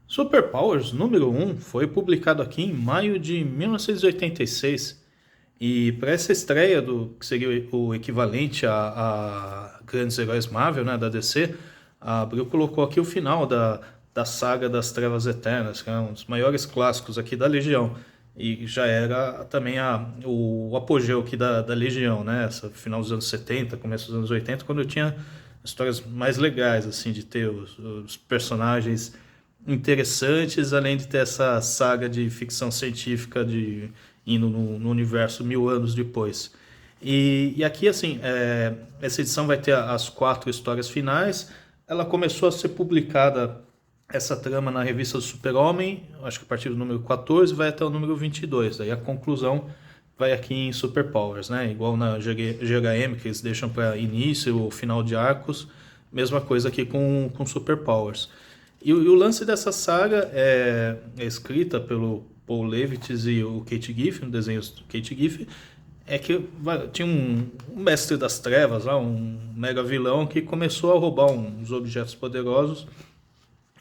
Superpowers número 1 foi publicado aqui em maio de 1986 e para essa estreia do que seria o equivalente a Grandes Heróis Marvel, né, da DC, a Abril colocou aqui o final da saga das Trevas Eternas, que é um dos maiores clássicos aqui da Legião, e já era também o apogeu aqui da Legião, né, essa final dos anos 70, começo dos anos 80, quando eu tinha histórias mais legais, assim, de ter os personagens interessantes, além de ter essa saga de ficção científica de indo no universo 1000 anos depois. E aqui, assim, essa edição vai ter as 4 histórias finais. Ela começou a ser publicada, essa trama, na revista do Super-Homem, acho que a partir do número 14 vai até o número 22. Aí a conclusão vai aqui em Superpowers, né? Igual na GHM, que eles deixam para início ou final de arcos, mesma coisa aqui com Superpowers. E o lance dessa saga é escrita pelo Paul Levitz e o Kate Giffen, desenhos do Kate Giffen, é que tinha um mestre das trevas lá, um mega vilão que começou a roubar uns objetos poderosos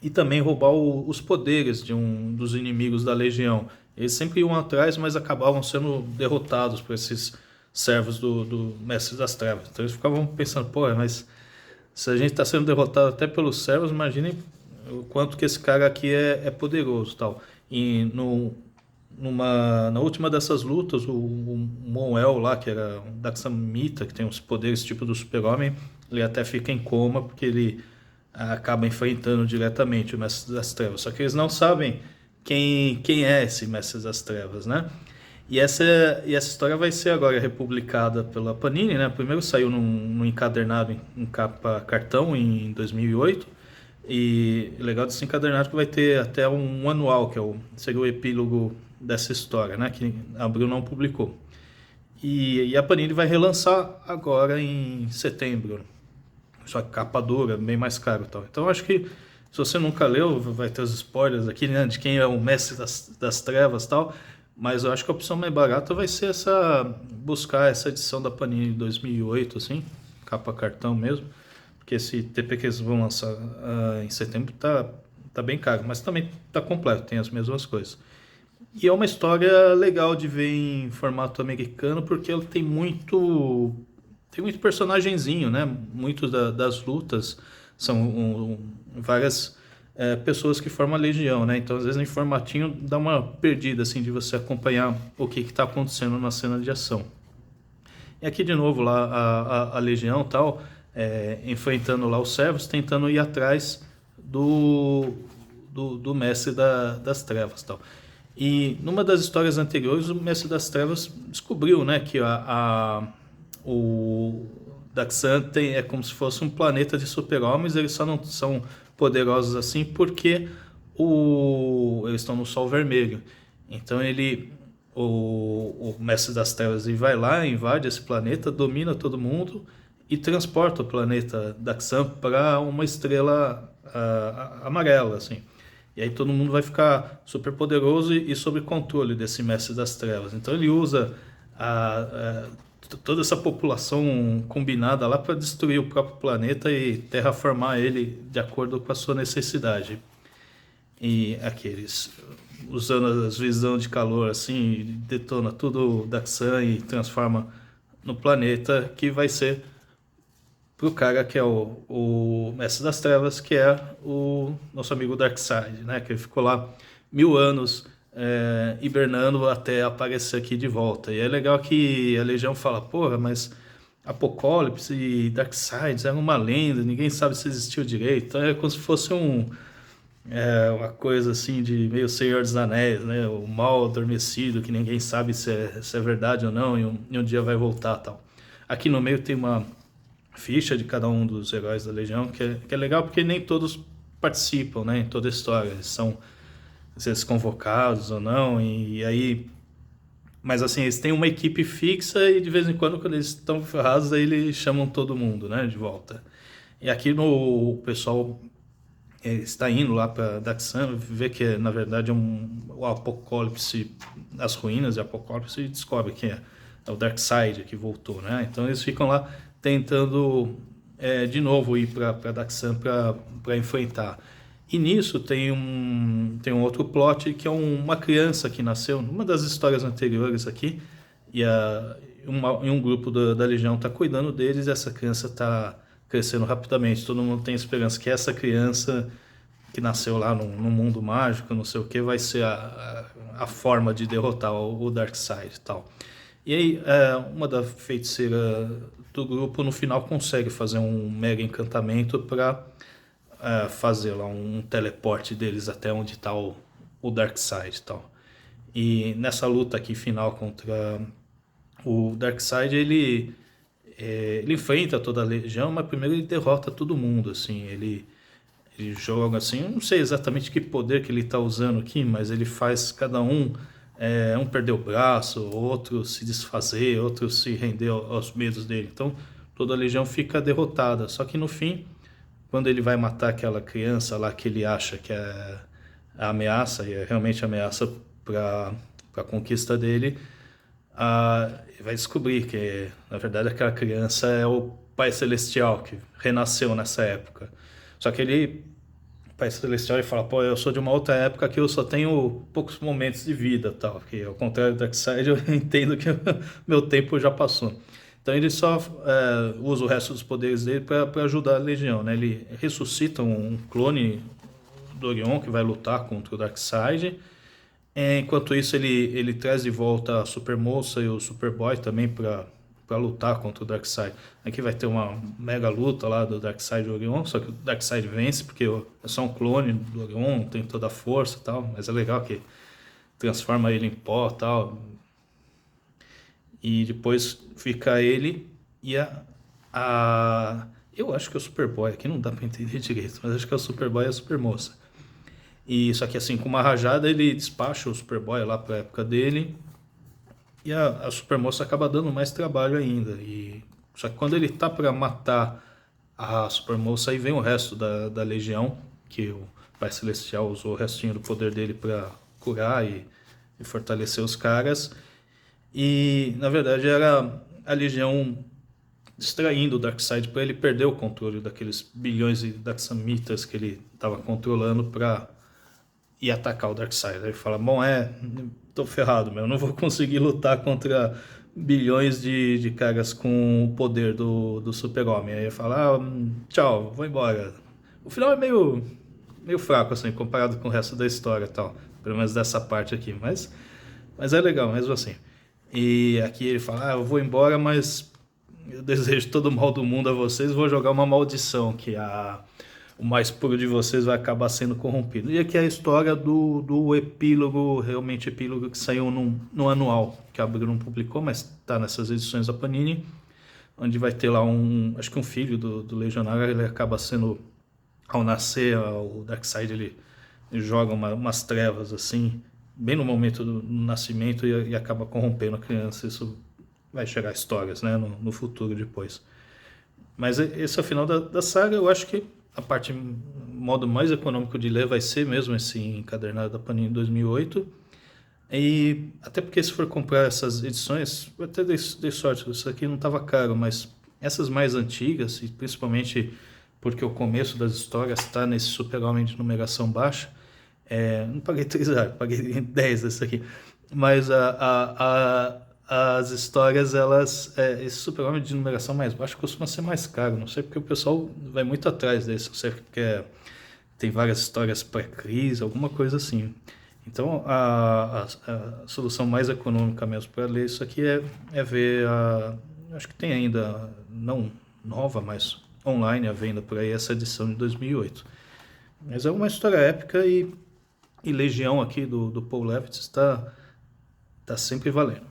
e também roubar os poderes de um dos inimigos da Legião. Eles sempre iam atrás, mas acabavam sendo derrotados por esses servos do mestre das trevas. Então eles ficavam pensando, pô, mas se a gente está sendo derrotado até pelos servos, imaginem o quanto que esse cara aqui é poderoso, tal. E na última dessas lutas, o Mon-El lá, que era um Daxamita, que tem uns poderes tipo do Super-Homem, ele até fica em coma porque ele acaba enfrentando diretamente o Mestre das Trevas. Só que eles não sabem quem é esse Mestre das Trevas, né? E essa história vai ser agora republicada pela Panini, né? Primeiro saiu num encadernado em capa cartão em 2008. E legal desse encadernado que vai ter até um anual, que seria o epílogo dessa história, né? Que a Abril não publicou. E a Panini vai relançar agora em setembro. Só que capa dura, bem mais caro e tal. Então eu acho que se você nunca leu, vai ter os spoilers aqui, né? De quem é o mestre das trevas e tal. Mas eu acho que a opção mais barata vai ser buscar essa edição da Panini de 2008, assim, capa cartão mesmo, porque esse TP que eles vão lançar em setembro tá bem caro, mas também tá completo, tem as mesmas coisas. E é uma história legal de ver em formato americano, porque ela tem muito personagenzinho, né? Muitas das lutas são várias pessoas que formam a Legião, né? Então, às vezes, em formatinho dá uma perdida, assim, de você acompanhar o que está acontecendo na cena de ação. E aqui, de novo, lá a Legião tal, enfrentando lá os servos, tentando ir atrás do Mestre das Trevas tal. E numa das histórias anteriores, o Mestre das Trevas descobriu, né, que o Daxan é como se fosse um planeta de super-homens. Eles só não são poderosos assim porque eles estão no Sol Vermelho. Então o Mestre das Trevas ele vai lá, invade esse planeta, domina todo mundo e transporta o planeta Daxan para uma estrela amarela, assim. E aí todo mundo vai ficar super poderoso e sob controle desse Mestre das Trevas. Então ele usa toda essa população combinada lá para destruir o próprio planeta e terraformar ele de acordo com a sua necessidade. E aqueles usando as visões de calor assim, detona tudo da Xan e transforma no planeta que vai ser pro cara que é o Mestre das Trevas, que é o nosso amigo Darkseid, né? Que ele ficou lá 1000 anos hibernando até aparecer aqui de volta. E é legal que a Legião fala, porra, mas Apocalipse e Darkseid eram uma lenda, ninguém sabe se existiu direito. Então é como se fosse uma coisa assim de meio Senhor dos Anéis, né? O mal adormecido, que ninguém sabe se é verdade ou não, e um dia vai voltar tal. Aqui no meio tem uma ficha de cada um dos heróis da Legião, que é legal porque nem todos participam, né, em toda a história. Eles são, às vezes, convocados ou não, e aí... Mas assim, eles têm uma equipe fixa e de vez em quando eles estão ferrados, aí eles chamam todo mundo, né, de volta. E aqui o pessoal está indo lá para Daxan, vê que na verdade o Apocalipse, as ruínas de Apocalipse, e descobre que é o Darkseid que voltou, né? Então eles ficam lá tentando de novo ir para Daxan para enfrentar. E nisso tem um outro plot que é uma criança que nasceu, numa das histórias anteriores aqui, e um grupo da Legião está cuidando deles e essa criança está crescendo rapidamente. Todo mundo tem esperança que essa criança que nasceu lá no mundo mágico, não sei o que, vai ser a forma de derrotar o Darkseid e tal. E aí, uma da feiticeira do grupo, no final, consegue fazer um mega encantamento para fazer lá um teleporte deles até onde está o Darkseid e tal. E nessa luta aqui final contra o Darkseid, ele enfrenta toda a Legião, mas primeiro ele derrota todo mundo, assim, ele joga assim, eu não sei exatamente que poder que ele está usando aqui, mas ele faz cada um perder o braço, outro se desfazer, outro se render aos medos dele. Então toda a Legião fica derrotada. Só que no fim, quando ele vai matar aquela criança lá que ele acha que é a ameaça, e é realmente ameaça para a conquista dele, ele vai descobrir que na verdade aquela criança é o Pai Celestial que renasceu nessa época. Só que o Pai Celestial, ele fala, pô, eu sou de uma outra época que eu só tenho poucos momentos de vida, tal, porque ao contrário do Darkseid eu entendo que meu tempo já passou. Então ele só usa o resto dos poderes dele para ajudar a Legião, né? Ele ressuscita um clone do Orion que vai lutar contra o Darkseid. Enquanto isso ele traz de volta a Supermoça e o Superboy também para lutar contra o Darkseid. Aqui vai ter uma mega luta lá do Darkseid e do Orion, só que o Darkseid vence porque é só um clone do Orion, tem toda a força e tal, mas é legal que transforma ele em pó e tal. E depois fica ele e eu acho que é o Superboy, aqui não dá pra entender direito, mas acho que é o Superboy e a Supermoça. E só que assim, com uma rajada ele despacha o Superboy lá pra época dele e a Supermoça acaba dando mais trabalho ainda. Só que quando ele tá pra matar a Supermoça, aí vem o resto da Legião, que o Pai Celestial usou o restinho do poder dele pra curar e fortalecer os caras. E na verdade era a Legião distraindo o Darkseid para ele perder o controle daqueles bilhões de Daxamitas que ele estava controlando para ir atacar o Darkseid. Aí ele fala, bom, tô ferrado, meu, não vou conseguir lutar contra bilhões de caras com o poder do Super-Homem. Aí ele fala, tchau, vou embora. O final é meio fraco, assim, comparado com o resto da história e tal, pelo menos dessa parte aqui, mas é legal mesmo assim. E aqui ele fala, eu vou embora, mas eu desejo todo o mal do mundo a vocês, vou jogar uma maldição, que o mais puro de vocês vai acabar sendo corrompido. E aqui é a história do epílogo, realmente epílogo que saiu no anual, que a Abril não publicou, mas está nessas edições da Panini, onde vai ter lá acho que um filho do Legionário, ele acaba sendo, ao nascer, o Darkseid, ele joga umas trevas assim, bem no momento do nascimento e acaba corrompendo a criança. Isso vai chegar a histórias, né, no futuro depois. Mas esse é o final da saga. Eu acho que a parte, modo mais econômico de ler vai ser mesmo esse encadernado da Panini 2008. E até porque se for comprar essas edições, eu até dei sorte, isso aqui não estava caro, mas essas mais antigas, e principalmente porque o começo das histórias está nesse Super-Homem de numeração baixa, não paguei 3 reais, paguei 10 desse aqui. Mas as histórias, esse Super-Homem de numeração mais baixa costuma ser mais caro. Não sei porque o pessoal vai muito atrás desse. Não sei porque tem várias histórias pré-crise, alguma coisa assim. Então a solução mais econômica mesmo para ler isso aqui é ver acho que tem ainda, não nova, mas online à venda por aí, essa edição de 2008. Mas é uma história épica e Legião aqui do Paul Levitz está sempre valendo.